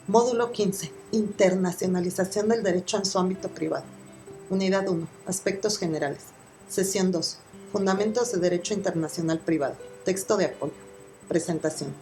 Módulo 15. Internacionalización del derecho en su ámbito privado. Unidad 1. Aspectos generales. Sesión 2. Fundamentos de derecho internacional privado. Texto de apoyo. Presentación.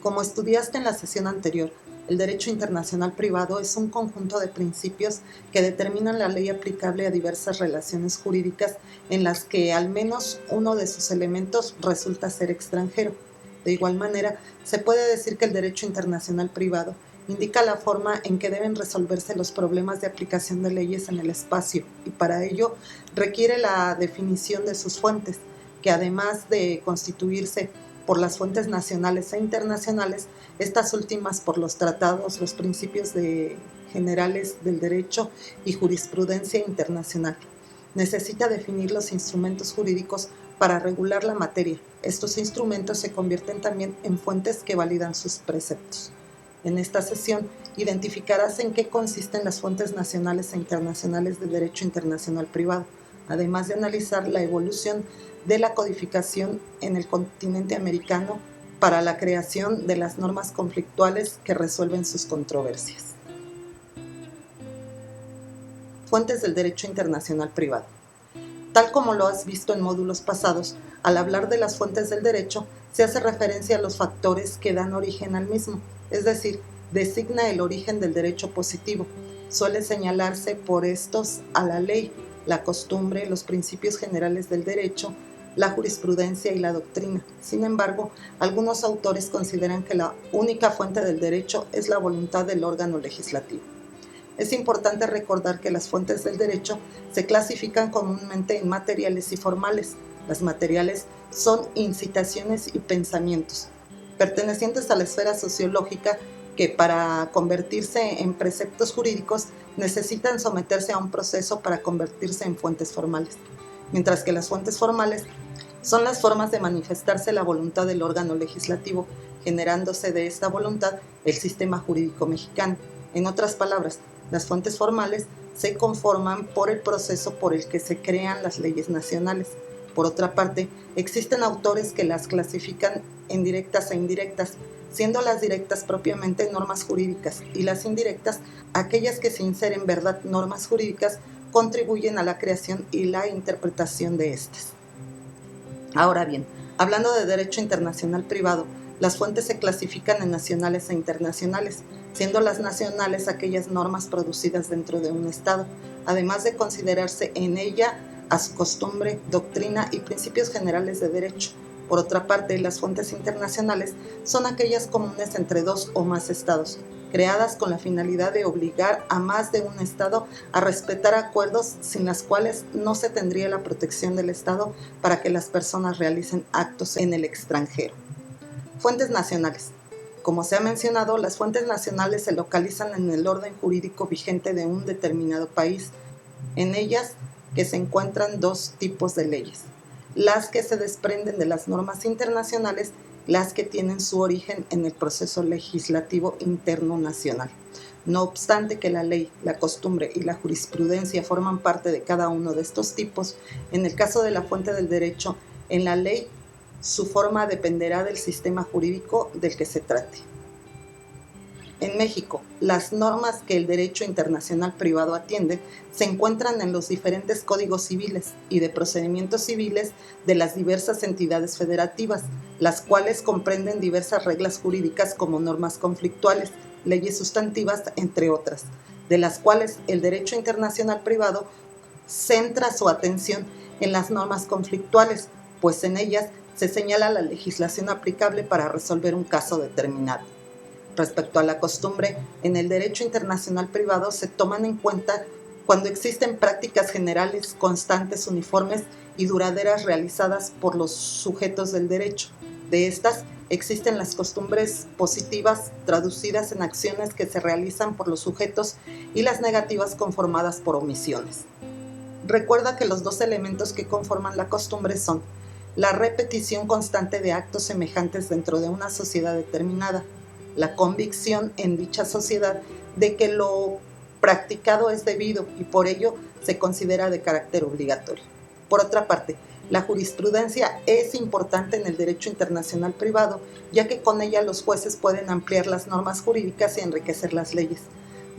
Como estudiaste en la sesión anterior, el derecho internacional privado es un conjunto de principios que determinan la ley aplicable a diversas relaciones jurídicas en las que al menos uno de sus elementos resulta ser extranjero. De igual manera, se puede decir que el derecho internacional privado indica la forma en que deben resolverse los problemas de aplicación de leyes en el espacio y para ello requiere la definición de sus fuentes, que además de constituirse por las fuentes nacionales e internacionales, estas últimas por los tratados, los principios generales del derecho y jurisprudencia internacional. Necesita definir los instrumentos jurídicos para regular la materia. Estos instrumentos se convierten también en fuentes que validan sus preceptos. En esta sesión identificarás en qué consisten las fuentes nacionales e internacionales de derecho internacional privado, además de analizar la evolución de la codificación en el continente americano para la creación de las normas conflictuales que resuelven sus controversias. Fuentes del derecho internacional privado. Tal como lo has visto en módulos pasados, al hablar de las fuentes del derecho, se hace referencia a los factores que dan origen al mismo, es decir, designa el origen del derecho positivo. Suele señalarse por estos a la ley, la costumbre, los principios generales del derecho, la jurisprudencia y la doctrina. Sin embargo, algunos autores consideran que la única fuente del derecho es la voluntad del órgano legislativo. Es importante recordar que las fuentes del derecho se clasifican comúnmente en materiales y formales. Las materiales son incitaciones y pensamientos, pertenecientes a la esfera sociológica que para convertirse en preceptos jurídicos necesitan someterse a un proceso para convertirse en fuentes formales, mientras que las fuentes formales son las formas de manifestarse la voluntad del órgano legislativo, generándose de esta voluntad el sistema jurídico mexicano. En otras palabras, las fuentes formales se conforman por el proceso por el que se crean las leyes nacionales. Por otra parte, existen autores que las clasifican en directas e indirectas, siendo las directas propiamente normas jurídicas y las indirectas aquellas que se inseren verdad normas jurídicas contribuyen a la creación y la interpretación de estas. Ahora bien, hablando de derecho internacional privado, las fuentes se clasifican en nacionales e internacionales, siendo las nacionales aquellas normas producidas dentro de un Estado, además de considerarse en ella a su costumbre, doctrina y principios generales de derecho. Por otra parte, las fuentes internacionales son aquellas comunes entre dos o más estados, creadas con la finalidad de obligar a más de un estado a respetar acuerdos sin las cuales no se tendría la protección del Estado para que las personas realicen actos en el extranjero. Fuentes nacionales. Como se ha mencionado, las fuentes nacionales se localizan en el orden jurídico vigente de un determinado país. En ellas que se encuentran dos tipos de leyes: las que se desprenden de las normas internacionales, las que tienen su origen en el proceso legislativo interno nacional. No obstante que la ley, la costumbre y la jurisprudencia forman parte de cada uno de estos tipos, en el caso de la fuente del derecho, en la ley su forma dependerá del sistema jurídico del que se trate. En México, las normas que el derecho internacional privado atiende se encuentran en los diferentes códigos civiles y de procedimientos civiles de las diversas entidades federativas, las cuales comprenden diversas reglas jurídicas como normas conflictuales, leyes sustantivas, entre otras, de las cuales el derecho internacional privado centra su atención en las normas conflictuales, pues en ellas se señala la legislación aplicable para resolver un caso determinado. Respecto a la costumbre, en el derecho internacional privado se toman en cuenta cuando existen prácticas generales, constantes, uniformes y duraderas realizadas por los sujetos del derecho. De estas, existen las costumbres positivas traducidas en acciones que se realizan por los sujetos y las negativas conformadas por omisiones. Recuerda que los dos elementos que conforman la costumbre son la repetición constante de actos semejantes dentro de una sociedad determinada, la convicción en dicha sociedad de que lo practicado es debido y por ello se considera de carácter obligatorio. Por otra parte, La jurisprudencia es importante en el derecho internacional privado, ya que con ella los jueces pueden ampliar las normas jurídicas y enriquecer las leyes,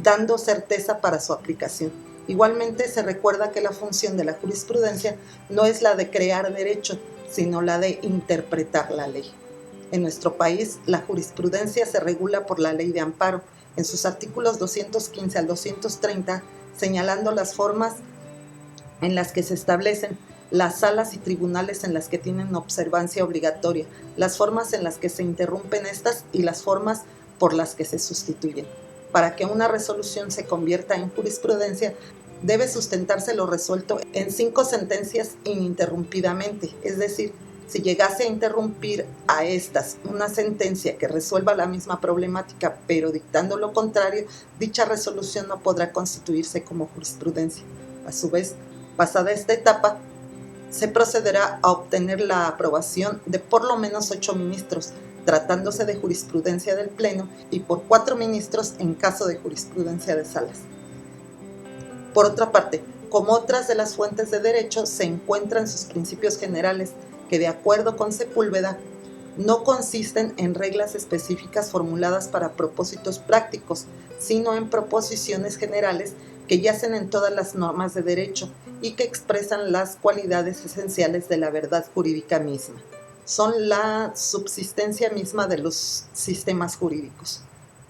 dando certeza para su aplicación. Igualmente, se recuerda que la función de la jurisprudencia no es la de crear derecho, sino la de interpretar la ley. En nuestro país, la jurisprudencia se regula por la Ley de Amparo, en sus artículos 215 al 230, señalando las formas en las que se establecen las salas y tribunales en las que tienen observancia obligatoria, las formas en las que se interrumpen estas y las formas por las que se sustituyen. Para que una resolución se convierta en jurisprudencia, debe sustentarse lo resuelto en 5 sentencias ininterrumpidamente, es decir, si llegase a interrumpir a estas una sentencia que resuelva la misma problemática, pero dictando lo contrario, dicha resolución no podrá constituirse como jurisprudencia. A su vez, pasada esta etapa, se procederá a obtener la aprobación de por lo menos 8 ministros, tratándose de jurisprudencia del Pleno, y por 4 ministros en caso de jurisprudencia de salas. Por otra parte, como otras de las fuentes de derecho, se encuentran sus principios generales, que de acuerdo con Sepúlveda, no consisten en reglas específicas formuladas para propósitos prácticos, sino en proposiciones generales que yacen en todas las normas de derecho y que expresan las cualidades esenciales de la verdad jurídica misma. Son la subsistencia misma de los sistemas jurídicos.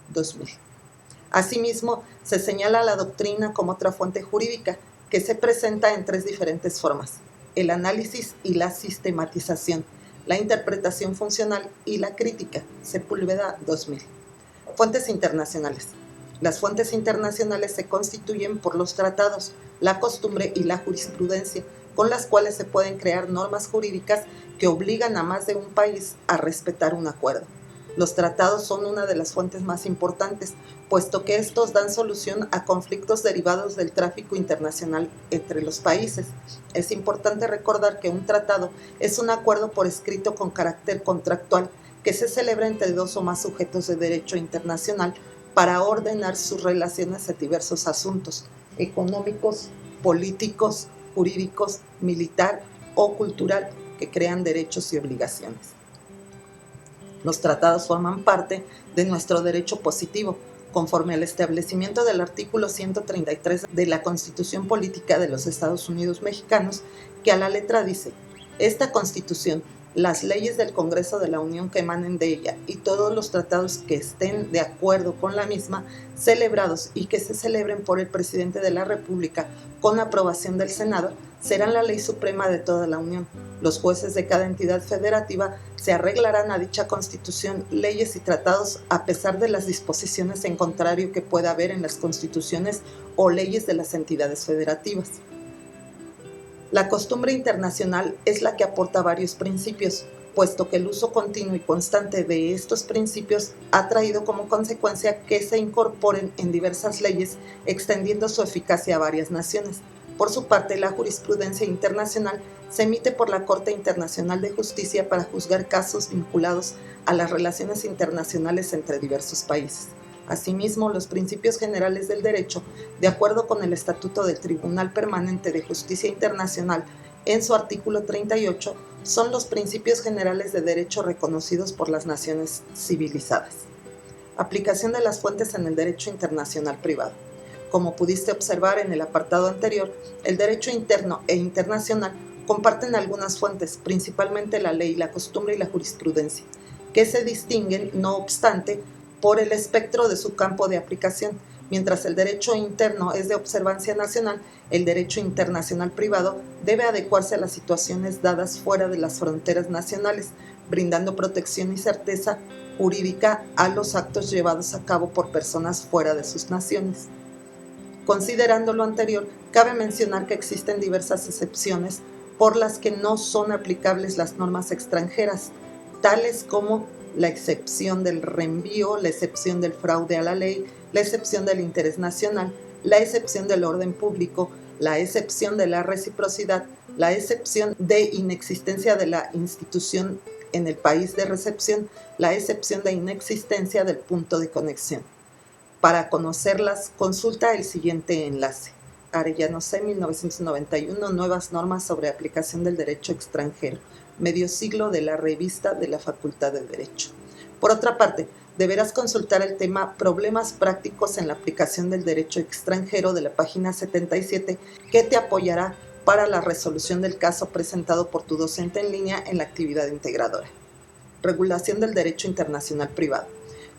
2000. Asimismo, se señala la doctrina como otra fuente jurídica que se presenta en 3 diferentes formas: el análisis y la sistematización, la interpretación funcional y la crítica. Sepúlveda 2000. Fuentes internacionales. Las fuentes internacionales se constituyen por los tratados, la costumbre y la jurisprudencia, con las cuales se pueden crear normas jurídicas que obligan a más de un país a respetar un acuerdo. Los tratados son una de las fuentes más importantes, puesto que estos dan solución a conflictos derivados del tráfico internacional entre los países. Es importante recordar que un tratado es un acuerdo por escrito con carácter contractual que se celebra entre 2 o más sujetos de derecho internacional para ordenar sus relaciones a diversos asuntos económicos, políticos, jurídicos, militar o cultural que crean derechos y obligaciones. Los tratados forman parte de nuestro derecho positivo, conforme al establecimiento del artículo 133 de la Constitución Política de los Estados Unidos Mexicanos, que a la letra dice: esta Constitución, las leyes del Congreso de la Unión que emanen de ella y todos los tratados que estén de acuerdo con la misma, celebrados y que se celebren por el Presidente de la República con aprobación del Senado, serán la ley suprema de toda la Unión. Los jueces de cada entidad federativa se arreglarán a dicha Constitución, leyes y tratados a pesar de las disposiciones en contrario que pueda haber en las constituciones o leyes de las entidades federativas. La costumbre internacional es la que aporta varios principios, puesto que el uso continuo y constante de estos principios ha traído como consecuencia que se incorporen en diversas leyes, extendiendo su eficacia a varias naciones. Por su parte, la jurisprudencia internacional se emite por la Corte Internacional de Justicia para juzgar casos vinculados a las relaciones internacionales entre diversos países. Asimismo, los principios generales del derecho, de acuerdo con el Estatuto del Tribunal Permanente de Justicia Internacional, en su artículo 38, son los principios generales de derecho reconocidos por las naciones civilizadas. Aplicación de las fuentes en el derecho internacional privado. Como pudiste observar en el apartado anterior, el derecho interno e internacional comparten algunas fuentes, principalmente la ley, la costumbre y la jurisprudencia, que se distinguen, no obstante, por el espectro de su campo de aplicación. Mientras el derecho interno es de observancia nacional, el derecho internacional privado debe adecuarse a las situaciones dadas fuera de las fronteras nacionales, brindando protección y certeza jurídica a los actos llevados a cabo por personas fuera de sus naciones. Considerando lo anterior, cabe mencionar que existen diversas excepciones por las que no son aplicables las normas extranjeras, tales como la excepción del reenvío, la excepción del fraude a la ley, la excepción del interés nacional, la excepción del orden público, la excepción de la reciprocidad, la excepción de inexistencia de la institución en el país de recepción, la excepción de inexistencia del punto de conexión. Para conocerlas, consulta el siguiente enlace. Arellano C., 1991, Nuevas normas sobre aplicación del derecho extranjero, medio siglo de la revista de la Facultad de Derecho. Por otra parte, deberás consultar el tema Problemas prácticos en la aplicación del derecho extranjero de la página 77, que te apoyará para la resolución del caso presentado por tu docente en línea en la actividad integradora. Regulación del derecho internacional privado.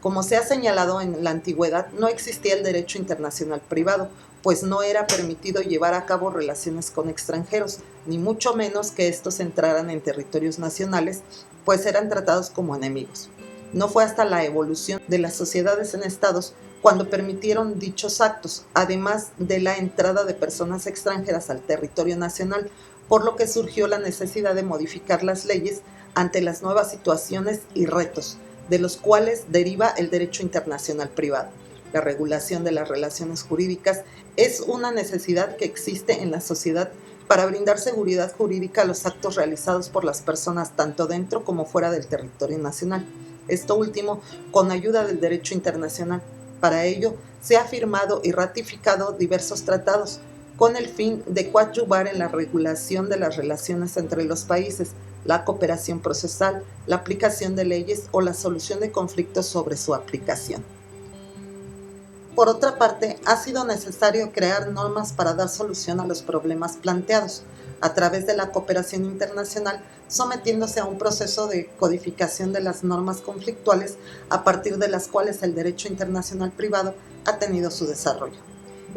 Como se ha señalado, en la antigüedad no existía el derecho internacional privado, pues no era permitido llevar a cabo relaciones con extranjeros, ni mucho menos que estos entraran en territorios nacionales, pues eran tratados como enemigos. No fue hasta la evolución de las sociedades en estados cuando permitieron dichos actos, además de la entrada de personas extranjeras al territorio nacional, por lo que surgió la necesidad de modificar las leyes ante las nuevas situaciones y retos, de los cuales deriva el derecho internacional privado. La regulación de las relaciones jurídicas es una necesidad que existe en la sociedad para brindar seguridad jurídica a los actos realizados por las personas tanto dentro como fuera del territorio nacional. Esto último, con ayuda del derecho internacional. Para ello, se ha firmado y ratificado diversos tratados, con el fin de coadyuvar en la regulación de las relaciones entre los países, la cooperación procesal, la aplicación de leyes o la solución de conflictos sobre su aplicación. Por otra parte, ha sido necesario crear normas para dar solución a los problemas planteados, a través de la cooperación internacional, sometiéndose a un proceso de codificación de las normas conflictuales, a partir de las cuales el derecho internacional privado ha tenido su desarrollo.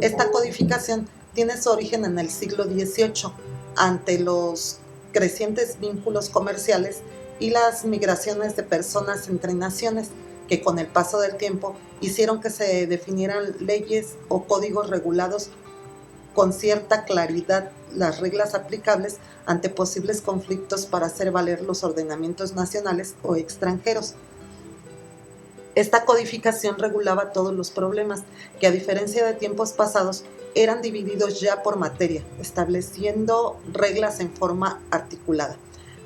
Esta codificación tiene su origen en el siglo XVIII, ante los crecientes vínculos comerciales y las migraciones de personas entre naciones, que con el paso del tiempo hicieron que se definieran leyes o códigos regulados con cierta claridad las reglas aplicables ante posibles conflictos para hacer valer los ordenamientos nacionales o extranjeros. Esta codificación regulaba todos los problemas, que a diferencia de tiempos pasados, eran divididos ya por materia, estableciendo reglas en forma articulada.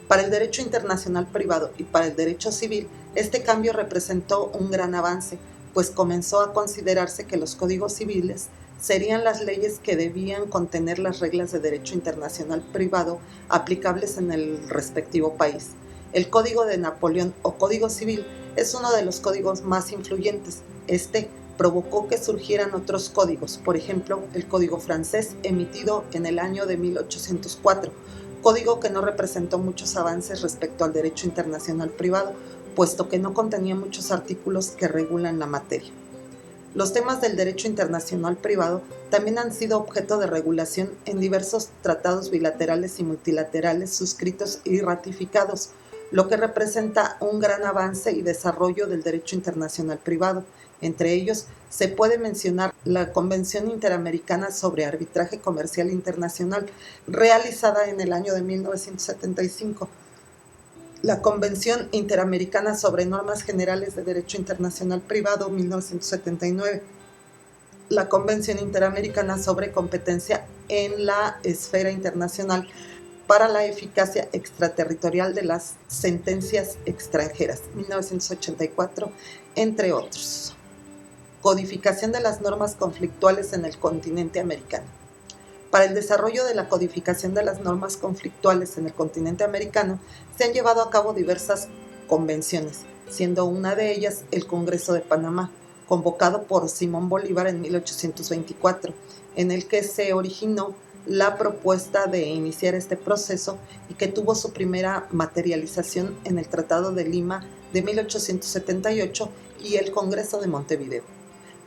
Para el derecho internacional privado y para el derecho civil, este cambio representó un gran avance, pues comenzó a considerarse que los códigos civiles serían las leyes que debían contener las reglas de derecho internacional privado aplicables en el respectivo país. El Código de Napoleón o Código Civil es uno de los códigos más influyentes. Este provocó que surgieran otros códigos, por ejemplo, el Código francés, emitido en el año de 1804, código que no representó muchos avances respecto al derecho internacional privado, puesto que no contenía muchos artículos que regulan la materia. Los temas del derecho internacional privado también han sido objeto de regulación en diversos tratados bilaterales y multilaterales suscritos y ratificados, lo que representa un gran avance y desarrollo del derecho internacional privado. Entre ellos, se puede mencionar la Convención Interamericana sobre Arbitraje Comercial Internacional, realizada en el año de 1975, la Convención Interamericana sobre Normas Generales de Derecho Internacional Privado, 1979, la Convención Interamericana sobre Competencia en la Esfera Internacional para la Eficacia Extraterritorial de las Sentencias Extranjeras, 1984, entre otros. Codificación de las normas conflictuales en el continente americano. Para el desarrollo de la codificación de las normas conflictuales en el continente americano, se han llevado a cabo diversas convenciones, siendo una de ellas el Congreso de Panamá, convocado por Simón Bolívar en 1824, en el que se originó la propuesta de iniciar este proceso y que tuvo su primera materialización en el Tratado de Lima de 1878 y el Congreso de Montevideo.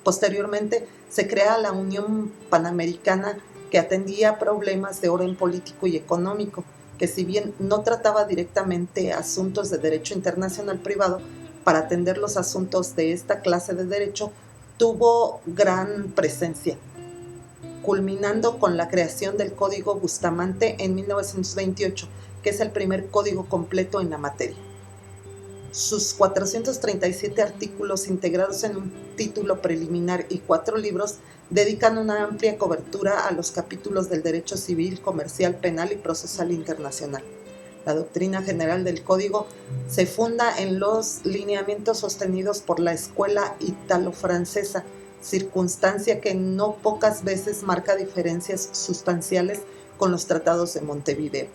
Posteriormente, se crea la Unión Panamericana, que atendía problemas de orden político y económico, que si bien no trataba directamente asuntos de derecho internacional privado, para atender los asuntos de esta clase de derecho, tuvo gran presencia, culminando con la creación del Código Bustamante en 1928, que es el primer código completo en la materia. Sus 437 artículos, integrados en un título preliminar y 4 libros, dedican una amplia cobertura a los capítulos del derecho civil, comercial, penal y procesal internacional. La doctrina general del Código se funda en los lineamientos sostenidos por la escuela ítalo-francesa, circunstancia que no pocas veces marca diferencias sustanciales con los tratados de Montevideo.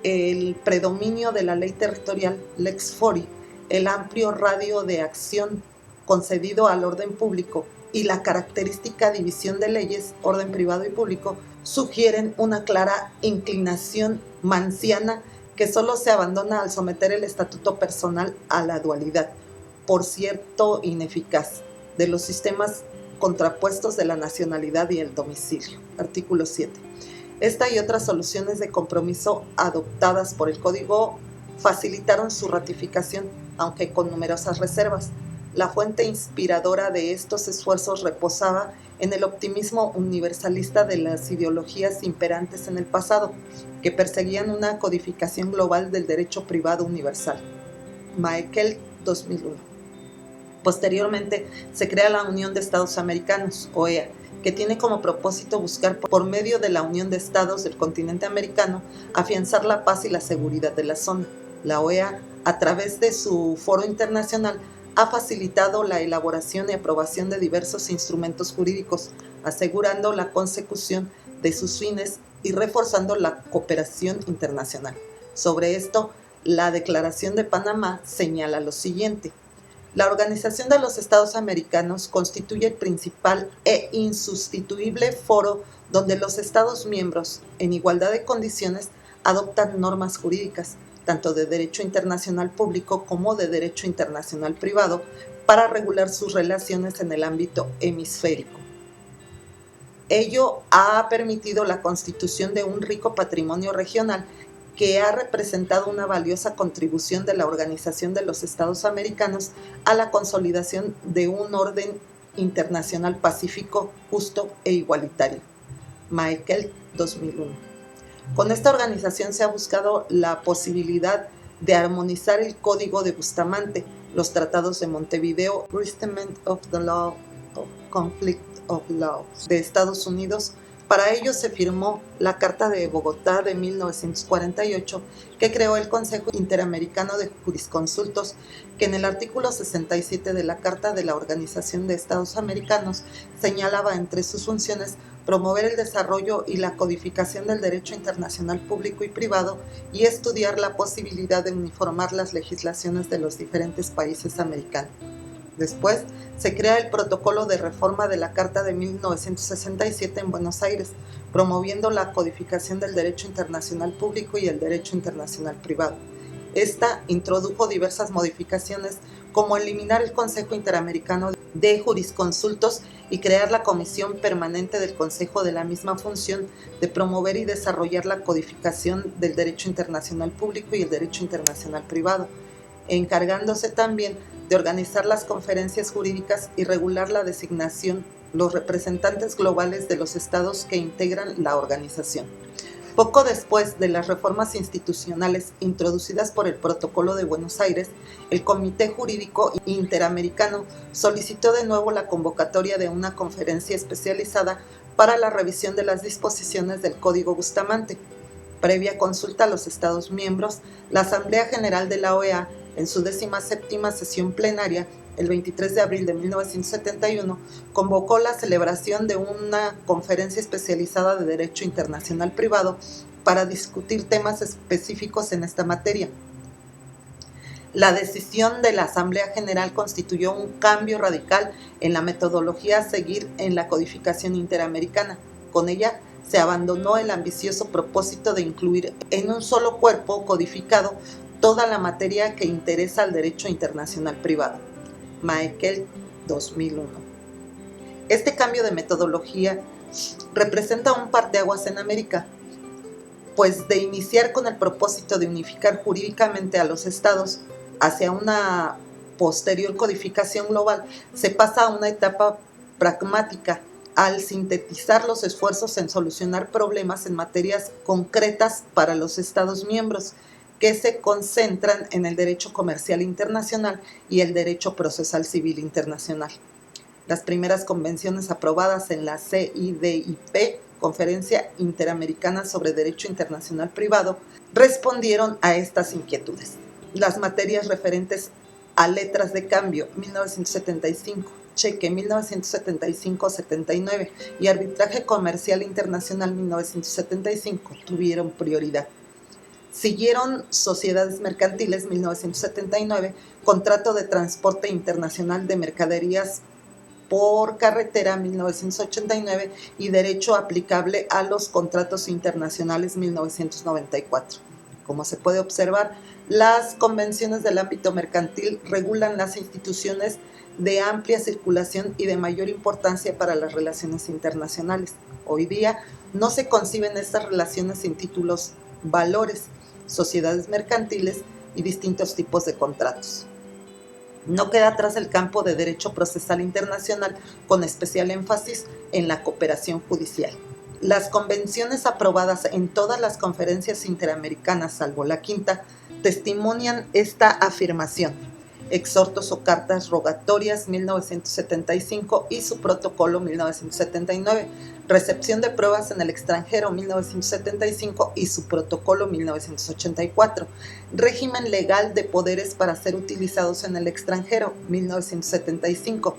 El predominio de la ley territorial Lex Fori, el amplio radio de acción concedido al orden público y la característica división de leyes, orden privado y público, sugieren una clara inclinación manciana que solo se abandona al someter el estatuto personal a la dualidad, por cierto ineficaz, de los sistemas contrapuestos de la nacionalidad y el domicilio. Artículo 7. Esta y otras soluciones de compromiso adoptadas por el Código facilitaron su ratificación, aunque con numerosas reservas. La fuente inspiradora de estos esfuerzos reposaba en el optimismo universalista de las ideologías imperantes en el pasado, que perseguían una codificación global del derecho privado universal. Maekelt, 2001. Posteriormente, se crea la Unión de Estados Americanos, OEA, que tiene como propósito buscar, por medio de la Unión de Estados del continente americano, afianzar la paz y la seguridad de la zona. La OEA, a través de su foro internacional, ha facilitado la elaboración y aprobación de diversos instrumentos jurídicos, asegurando la consecución de sus fines y reforzando la cooperación internacional. Sobre esto, la Declaración de Panamá señala lo siguiente: la Organización de los Estados Americanos constituye el principal e insustituible foro donde los Estados miembros, en igualdad de condiciones, adoptan normas jurídicas, tanto de derecho internacional público como de derecho internacional privado, para regular sus relaciones en el ámbito hemisférico. Ello ha permitido la constitución de un rico patrimonio regional que ha representado una valiosa contribución de la Organización de los Estados Americanos a la consolidación de un orden internacional pacífico, justo e igualitario. Maekelt, 2001. Con esta organización se ha buscado la posibilidad de armonizar el Código de Bustamante, los tratados de Montevideo, Restatement of the Law of Conflict of Laws de Estados Unidos. Para ello se firmó la Carta de Bogotá de 1948, que creó el Consejo Interamericano de Jurisconsultos, que en el artículo 67 de la Carta de la Organización de Estados Americanos señalaba entre sus funciones promover el desarrollo y la codificación del derecho internacional público y privado y estudiar la posibilidad de uniformar las legislaciones de los diferentes países americanos. Después, se crea el Protocolo de Reforma de la Carta de 1967 en Buenos Aires, promoviendo la codificación del derecho internacional público y el derecho internacional privado. Esta introdujo diversas modificaciones, como eliminar el Consejo Interamericano de Jurisconsultos y crear la Comisión Permanente del Consejo de la misma función de promover y desarrollar la codificación del derecho internacional público y el derecho internacional privado, encargándose también de organizar las conferencias jurídicas y regular la designación, los representantes globales de los estados que integran la organización. Poco después de las reformas institucionales introducidas por el Protocolo de Buenos Aires, el Comité Jurídico Interamericano solicitó de nuevo la convocatoria de una conferencia especializada para la revisión de las disposiciones del Código Bustamante. Previa consulta a los Estados miembros, la Asamblea General de la OEA, en su 17ª sesión plenaria, el 23 de abril de 1971, convocó la celebración de una conferencia especializada de Derecho Internacional Privado para discutir temas específicos en esta materia. La decisión de la Asamblea General constituyó un cambio radical en la metodología a seguir en la codificación interamericana. Con ella se abandonó el ambicioso propósito de incluir en un solo cuerpo codificado toda la materia que interesa al derecho internacional privado. Maekelt, 2001. Este cambio de metodología representa un parteaguas en América, pues de iniciar con el propósito de unificar jurídicamente a los estados hacia una posterior codificación global, se pasa a una etapa pragmática al sintetizar los esfuerzos en solucionar problemas en materias concretas para los estados miembros, que se concentran en el derecho comercial internacional y el derecho procesal civil internacional. Las primeras convenciones aprobadas en la CIDIP, Conferencia Interamericana sobre Derecho Internacional Privado, respondieron a estas inquietudes. Las materias referentes a letras de cambio, 1975, cheque 1975-79 y arbitraje comercial internacional 1975 tuvieron prioridad. Siguieron sociedades mercantiles 1979, contrato de transporte internacional de mercaderías por carretera 1989 y derecho aplicable a los contratos internacionales 1994. Como se puede observar, las convenciones del ámbito mercantil regulan las instituciones de amplia circulación y de mayor importancia para las relaciones internacionales. Hoy día no se conciben estas relaciones sin títulos valores, sociedades mercantiles y distintos tipos de contratos. No queda atrás el campo de derecho procesal internacional, con especial énfasis en la cooperación judicial. Las convenciones aprobadas en todas las conferencias interamericanas, salvo la quinta, testimonian esta afirmación. Exhortos o cartas rogatorias 1975 y su protocolo 1979, recepción de pruebas en el extranjero 1975 y su protocolo 1984, régimen legal de poderes para ser utilizados en el extranjero 1975,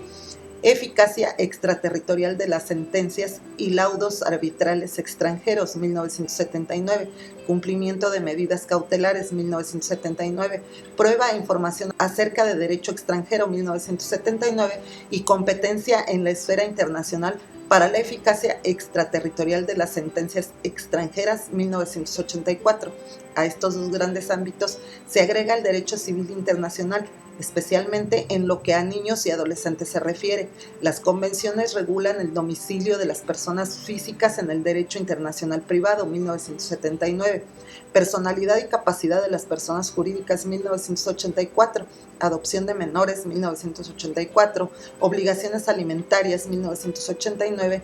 eficacia extraterritorial de las sentencias y laudos arbitrales extranjeros 1979, cumplimiento de medidas cautelares 1979, prueba e información acerca de derecho extranjero 1979 y competencia en la esfera internacional para la eficacia extraterritorial de las sentencias extranjeras 1984. A estos dos grandes ámbitos se agrega el derecho civil internacional, especialmente en lo que a niños y adolescentes se refiere. Las convenciones regulan el domicilio de las personas físicas en el derecho internacional privado, 1979, personalidad y capacidad de las personas jurídicas, 1984, adopción de menores, 1984, obligaciones alimentarias, 1989,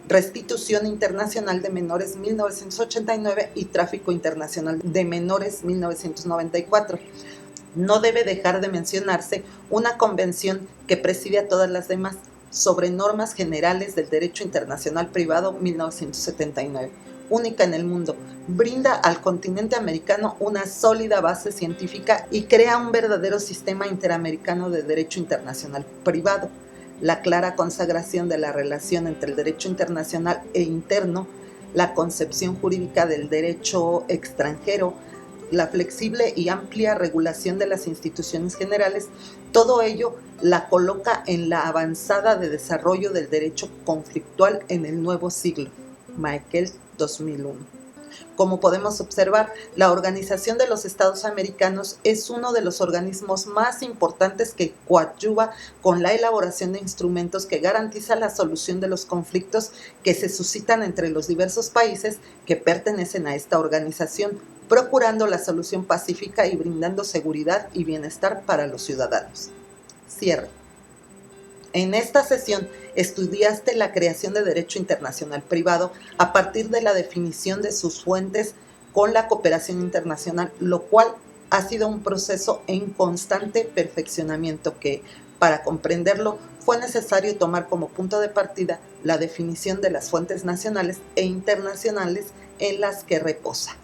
restitución internacional de menores, 1989, y tráfico internacional de menores, 1994. No debe dejar de mencionarse una convención que preside a todas las demás sobre normas generales del derecho internacional privado 1979, única en el mundo, brinda al continente americano una sólida base científica y crea un verdadero sistema interamericano de derecho internacional privado. La clara consagración de la relación entre el derecho internacional e interno, la concepción jurídica del derecho extranjero, la flexible y amplia regulación de las instituciones generales, todo ello la coloca en la avanzada de desarrollo del derecho conflictual en el nuevo siglo. Michael, 2001. Como podemos observar, la Organización de los Estados Americanos es uno de los organismos más importantes que coadyuva con la elaboración de instrumentos que garantiza la solución de los conflictos que se suscitan entre los diversos países que pertenecen a esta organización, procurando la solución pacífica y brindando seguridad y bienestar para los ciudadanos. Cierre. En esta sesión estudiaste la creación de derecho internacional privado a partir de la definición de sus fuentes con la cooperación internacional, lo cual ha sido un proceso en constante perfeccionamiento que, para comprenderlo, fue necesario tomar como punto de partida la definición de las fuentes nacionales e internacionales en las que reposa.